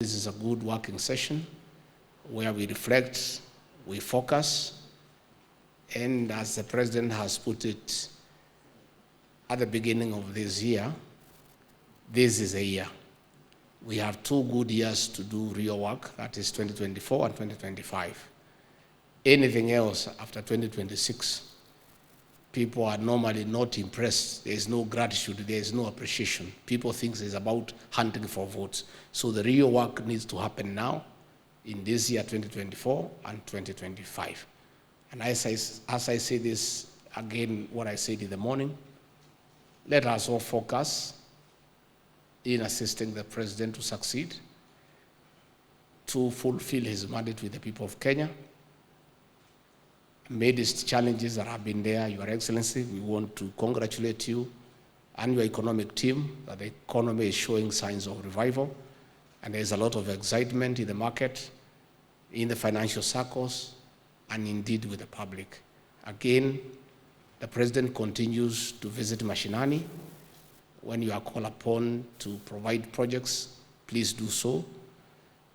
This is a good working session where we reflect, we focus, and as the President has put it at the beginning of this year, this is a year. We have 2 good years to do real work, that is 2024 and 2025. Anything else after 2026, people are normally not impressed. There is no gratitude, there is no appreciation. People think it's about hunting for votes. So the real work needs to happen now, in this year, 2024 and 2025. And as I say this, again, what I said in the morning, let us all focus in assisting the President to succeed, to fulfill his mandate with the people of Kenya. Amidst challenges that have been there, Your Excellency, we want to congratulate you and your economic team that the economy is showing signs of revival, and there's a lot of excitement in the market, in the financial circles, and indeed with the public. Again, the President continues to visit mashinani. When you are called upon to provide projects, please do so.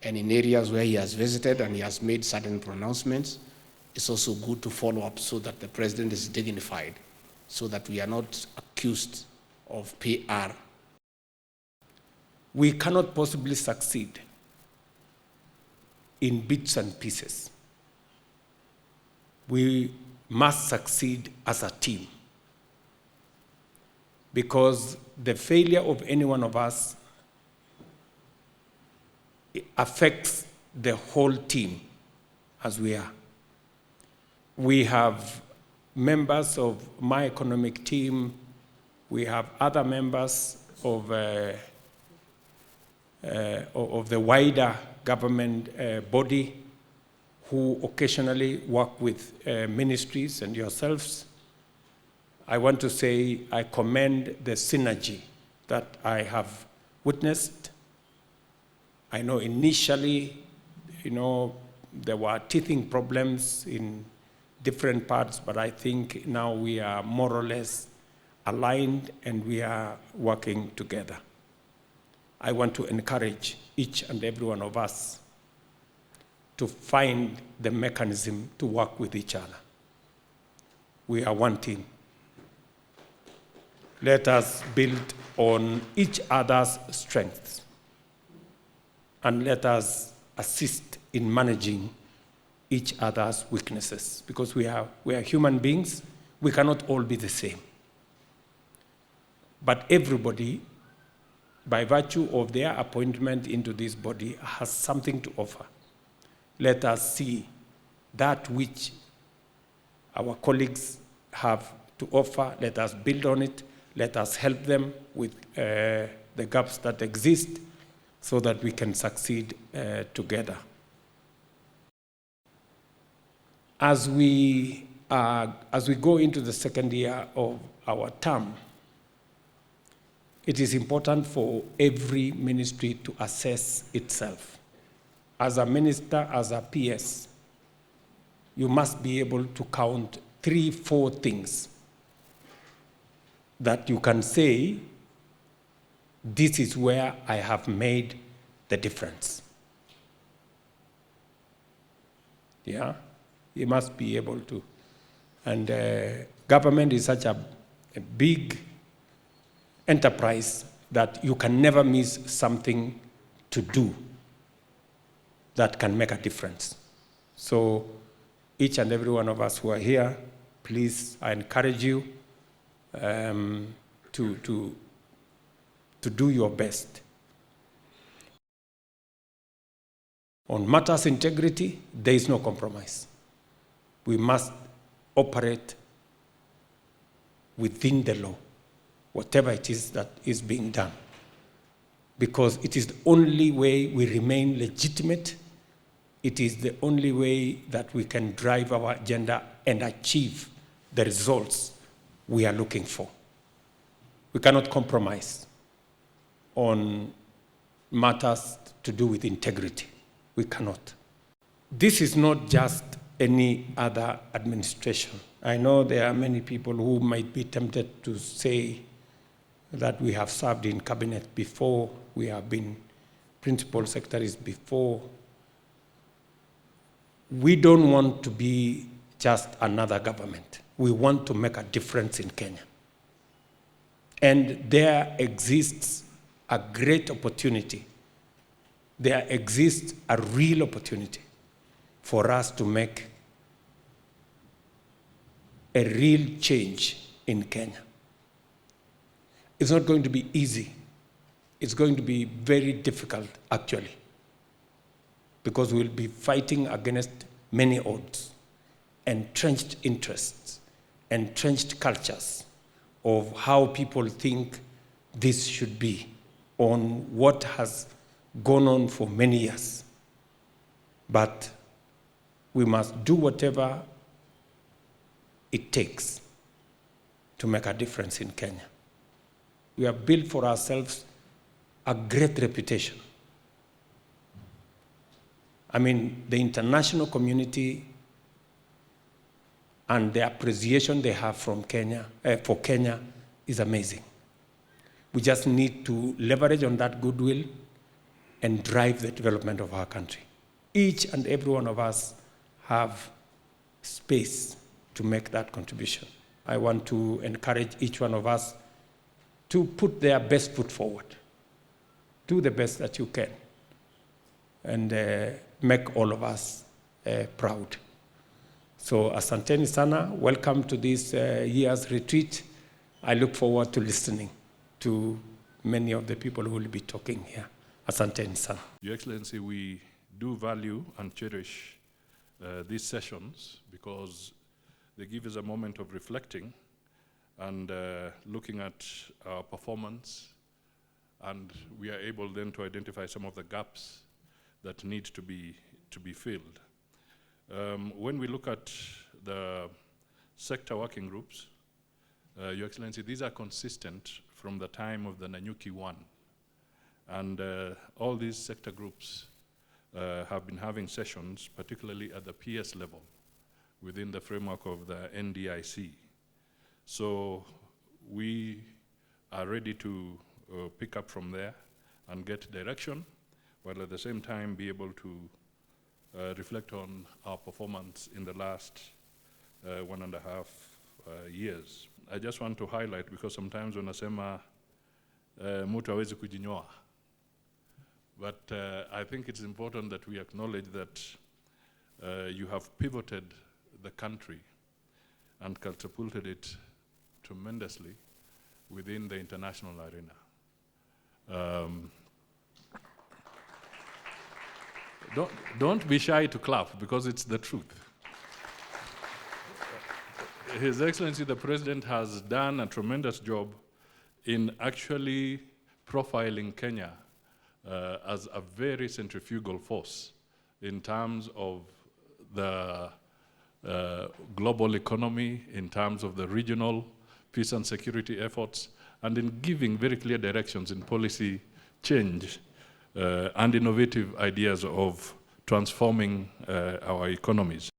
And in areas where he has visited and he has made certain pronouncements, it's also good to follow up so that the President is dignified, so that we are not accused of PR. We cannot possibly succeed in bits and pieces. We must succeed as a team, because the failure of any one of us affects the whole team as we are. We have members of my economic team, we have other members of the wider government body who occasionally work with ministries and yourselves. I want to say I commend the synergy that I have witnessed. I know initially, there were teething problems in different parts, but I think now we are more or less aligned and we are working together. I want to encourage each and every one of us to find the mechanism to work with each other. We are one team. Let us build on each other's strengths, and let us assist in managing each other's weaknesses, because we are human beings. We cannot all be the same. But everybody, by virtue of their appointment into this body, has something to offer. Let us see that which our colleagues have to offer. Let us build on it. Let us help them with the gaps that exist so that we can succeed together. As we go into the second year of our term, it is important for every ministry to assess itself. As a minister, as a PS, you must be able to count 3-4 things that you can say, this is where I have made the difference. Yeah? You must be able to. And government is such a big enterprise that you can never miss something to do that can make a difference. So each and every one of us who are here, please, I encourage you to do your best. On matters integrity, there is no compromise. We must operate within the law, whatever it is that is being done, because it is the only way we remain legitimate. It is the only way that we can drive our agenda and achieve the results we are looking for. We cannot compromise on matters to do with integrity. We cannot. This is not just any other administration. I know there are many people who might be tempted to say that we have served in cabinet before, we have been principal secretaries before, we don't want to be just another government. We want to make a difference in Kenya. And there exists a great opportunity. There exists a real opportunity for us to make a real change in Kenya. It's not going to be easy. It's going to be very difficult, actually, because we'll be fighting against many odds, entrenched interests, entrenched cultures of how people think this should be, on what has gone on for many years. But we must do whatever it takes to make a difference in Kenya. We have built for ourselves a great reputation. I mean, the international community and the appreciation they have from Kenya, for Kenya is amazing. We just need to leverage on that goodwill and drive the development of our country. Each and every one of us have space to make that contribution. I want to encourage each one of us to put their best foot forward. Do the best that you can, and make all of us proud. So asanteni sana, welcome to this year's retreat. I look forward to listening to many of the people who will be talking here. Asanteni sana. Your Excellency, we do value and cherish these sessions because they give us a moment of reflecting and looking at our performance, and we are able then to identify some of the gaps that need to be filled. When we look at the sector working groups, Your Excellency, these are consistent from the time of the Nanyuki 1. And all these sector groups have been having sessions, particularly at the PS level, within the framework of the NDIC. So we are ready to pick up from there and get direction, while at the same time be able to reflect on our performance in the last 1.5 years. I just want to highlight, because sometimes when nasema mtu hawezi kujinyoa, but I think it's important that we acknowledge that you have pivoted the country and catapulted it tremendously within the international arena. Don't be shy to clap, because it's the truth. His Excellency the President has done a tremendous job in actually profiling Kenya as a very centrifugal force in terms of the global economy, in terms of the regional peace and security efforts, and in giving very clear directions in policy change and innovative ideas of transforming our economies.